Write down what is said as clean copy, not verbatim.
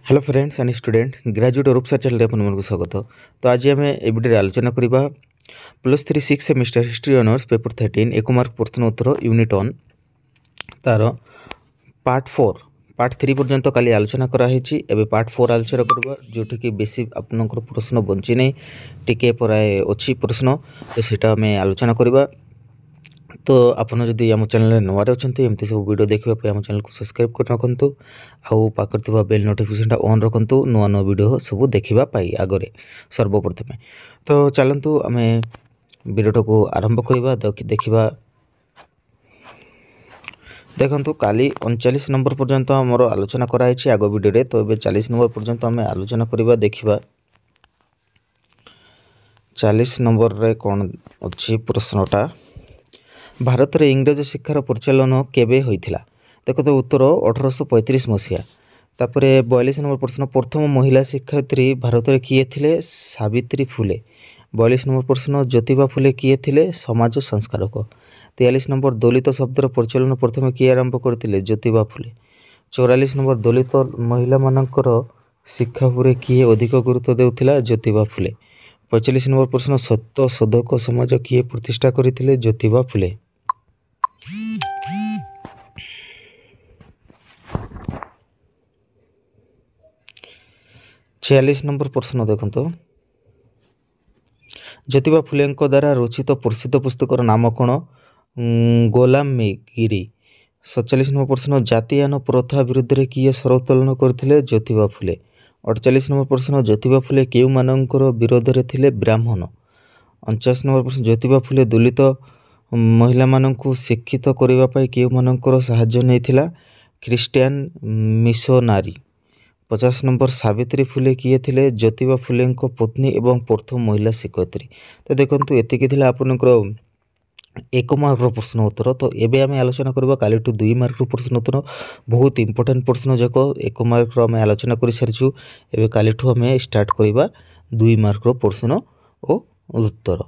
Hello friends and student graduate रूप sir channel आपको स्वागत। तो आज आम ए वीडियो आलोचना करवा +3 6 semester history honours paper 13 1 mark प्रश्न उत्तर यूनिट 1 तार पार्ट 3 पर्यंत काली आलोचना कराई। एवं पार्ट 4 आलोचना करवा जोटि कि बेसी आपनकर प्रश्न बंची नहीं टिके पराए अच्छी प्रश्न तो सीटा आम आलोचना करवा। तो आपन जदि आम चैनल नुआरे अच्छा एमती सब वीडियो देखा आम चैनल को सब्सक्राइब कर रखु आउ पाखर बेल नोटिफिकेशन ऑन रखु नुआ नुआ वीडियो सब देखा आगे सर्वप्रथमे। तो चलतु आम वीडियो को आरंभ करवा देखा। देखु काली 39 नंबर पर्यंत आमर आलोचना कराई आग वीडियो। तो ये 40 नंबर पर्यंत आम आलोचना करवा देखा 40 नंबर रे कौन अच्छी प्रश्नटा भारत में इंग्रज शिक्षार परिचालन केबे होइथिला। देखो तो उत्तर 1835 मसीहा। तापर 42 नंबर प्रश्न प्रथम महिला शिक्षयित्री भारत में किए थिले सावित्री फुले। 42 नंबर प्रश्न ज्योतिबा फुले किए थिले समाज संस्कारक। 43 नंबर दलित शब्दर परिचालन प्रथम किए आरंभ करथिले ज्योतिबा फुले। 44 नंबर दलित महिला मानकर शिक्षा उपरे किए अधिक गुरुत्व देउथिला ज्योतिबा फुले। 45 नंबर प्रश्न सत्य शोधक समाज किए प्रतिष्ठा करथिले ज्योतिबा फुले। 46 नंबर प्रश्न देखो ज्योतिबा फुले द्वारा रचित प्रसिद्ध पुस्तकर नाम कौन? गोलामगिरी। 47 नंबर प्रश्न जातियान प्रथा विरुद्ध किए स्वर उत्तोलन करथिले ज्योतिबा फुले। 48 नंबर प्रश्न ज्योतिबा फुले केउ मानकर विरोध रे थिले ब्राह्मण। 49 नंबर प्रश्न ज्योतिबा फुले दलित महिला माननकु शिक्षित करबा पई केउ मानकर सहाय्य नैथिला ख्रीस्टियन मिशनारी। 50 नंबर सावित्री फुले किए थिले ज्योतिबा फुले पत्नी एवं प्रथम महिला शिक्षयित्री। तो देखंतु एतिकी थिला आपनकर 1 मार्क प्रश्न उत्तर। तो एबे आम आलोचना करबा काली 2 मार्क प्रश्न उत्तर बहुत इंपोर्टेंट प्रश्न जाक 1 मार्क आम आलोचना कर सारिछु। एबे काली आम स्टार्ट करबा 2 मार्क प्रश्न और उत्तर।